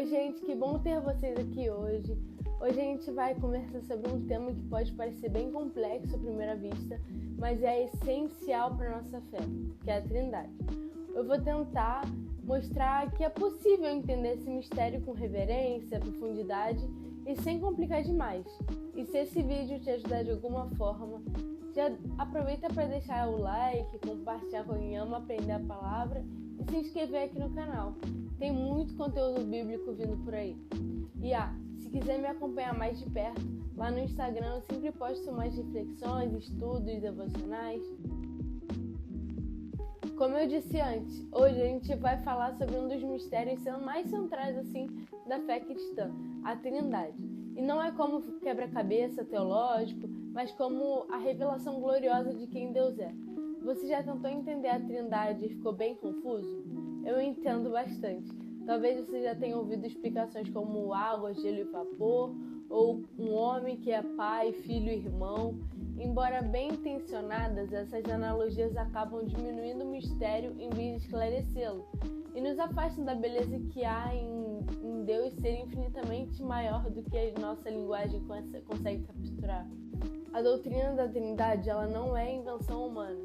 gente, que bom ter vocês aqui hoje. Hoje a gente vai conversar sobre um tema que pode parecer bem complexo à primeira vista, mas é essencial para a nossa fé, que é a Trindade. Eu vou tentar mostrar que é possível entender esse mistério com reverência, profundidade e sem complicar demais. E se esse vídeo te ajudar de alguma forma, já aproveita para deixar o like, compartilhar com quem ama aprender a palavra e se inscrever aqui no canal. Tem muito conteúdo bíblico vindo por aí. E se quiser me acompanhar mais de perto, lá no Instagram eu sempre posto mais reflexões, estudos, devocionais. Como eu disse antes, hoje a gente vai falar sobre um dos mistérios mais centrais da fé cristã, a Trindade. E não é como quebra-cabeça teológico, mas como a revelação gloriosa de quem Deus é. Você já tentou entender a Trindade e ficou bem confuso? Eu entendo bastante. Talvez você já tenha ouvido explicações como água, gelo e vapor, ou um homem que é pai, filho e irmão. Embora bem intencionadas, essas analogias acabam diminuindo o mistério em vez de esclarecê-lo, e nos afastam da beleza que há em Deus ser infinitamente maior do que a nossa linguagem consegue capturar. A doutrina da Trindade, ela não é invenção humana.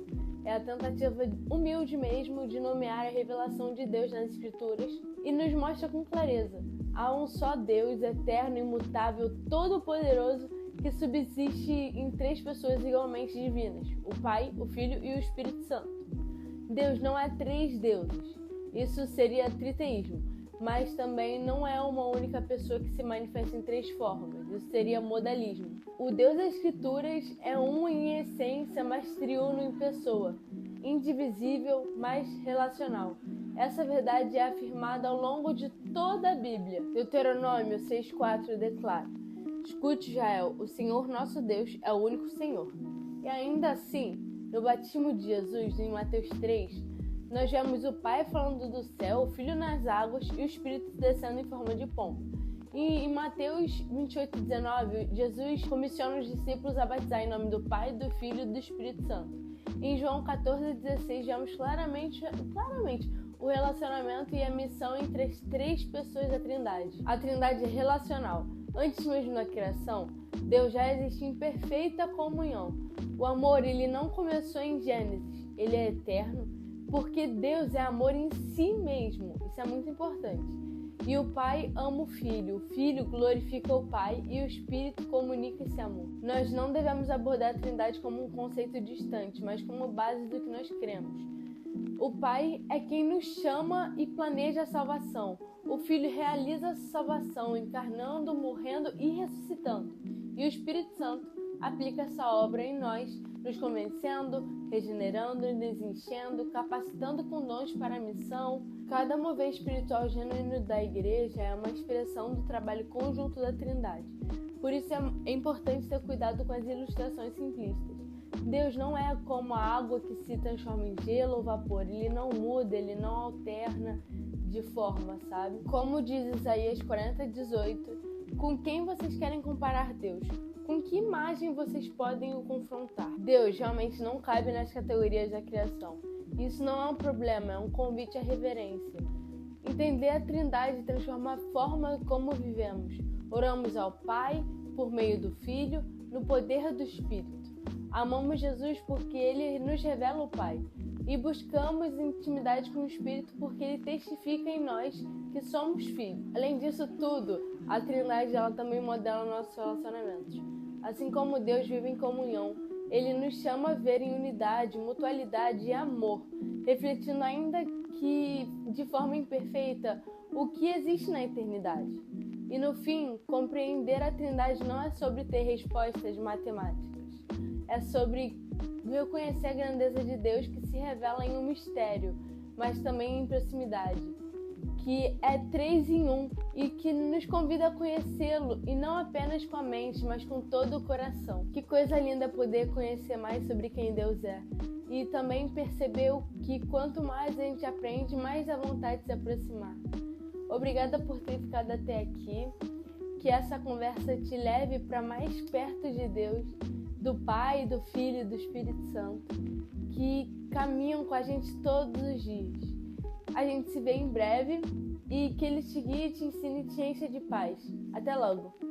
É a tentativa humilde mesmo de nomear a revelação de Deus nas Escrituras e nos mostra com clareza. Há um só Deus, eterno, imutável, todo-poderoso, que subsiste em três pessoas igualmente divinas, o Pai, o Filho e o Espírito Santo. Deus não é três deuses, isso seria triteísmo, mas também não é uma única pessoa que se manifesta em três formas, isso seria modalismo. O Deus das Escrituras é um em essência, mas triuno em pessoa, indivisível, mas relacional. Essa verdade é afirmada ao longo de toda a Bíblia. Deuteronômio 6,4 declara: escute, Israel, o Senhor nosso Deus é o único Senhor. E ainda assim, no batismo de Jesus, em Mateus 3, nós vemos o Pai falando do céu, o Filho nas águas e o Espírito descendo em forma de pomba. E em Mateus 28,19, Jesus comissiona os discípulos a batizar em nome do Pai, do Filho e do Espírito Santo. Em João 14,16, vemos claramente o relacionamento e a missão entre as três pessoas da Trindade. A Trindade é relacional. Antes mesmo da criação, Deus já existe em perfeita comunhão. O amor, ele não começou em Gênesis, ele é eterno, porque Deus é amor em si mesmo. Isso é muito importante. E o Pai ama o Filho glorifica o Pai e o Espírito comunica esse amor. Nós não devemos abordar a Trindade como um conceito distante, mas como base do que nós cremos. O Pai é quem nos chama e planeja a salvação. O Filho realiza a salvação, encarnando, morrendo e ressuscitando. E o Espírito Santo aplica essa obra em nós, nos convencendo, regenerando, nos enchendo, capacitando com dons para a missão. Cada mover espiritual genuíno da igreja é uma expressão do trabalho conjunto da Trindade. Por isso é importante ter cuidado com as ilustrações simplistas. Deus não é como a água que se transforma em gelo ou vapor. Ele não muda, ele não alterna de forma, sabe? Como diz Isaías 40:18, com quem vocês querem comparar Deus? Com que imagem vocês podem o confrontar? Deus realmente não cabe nas categorias da criação. Isso não é um problema, é um convite à reverência. Entender a Trindade transforma a forma como vivemos. Oramos ao Pai por meio do Filho, no poder do Espírito. Amamos Jesus porque Ele nos revela o Pai. E buscamos intimidade com o Espírito porque Ele testifica em nós que somos filhos. Além disso tudo, a Trindade ela também modela nossos relacionamentos. Assim como Deus vive em comunhão, Ele nos chama a ver em unidade, mutualidade e amor, refletindo ainda que de forma imperfeita o que existe na eternidade. E no fim, compreender a Trindade não é sobre ter respostas matemáticas, é sobre reconhecer a grandeza de Deus que se revela em um mistério, mas também em proximidade, que é 3 em 1 e que nos convida a conhecê-lo, e não apenas com a mente, mas com todo o coração. Que coisa linda poder conhecer mais sobre quem Deus é. E também perceber que quanto mais a gente aprende, mais dá vontade de se aproximar. Obrigada por ter ficado até aqui. Que essa conversa te leve para mais perto de Deus, do Pai, do Filho e do Espírito Santo, que caminham com a gente todos os dias. A gente se vê em breve e que ele te guie, te ensine e te encha de paz. Até logo!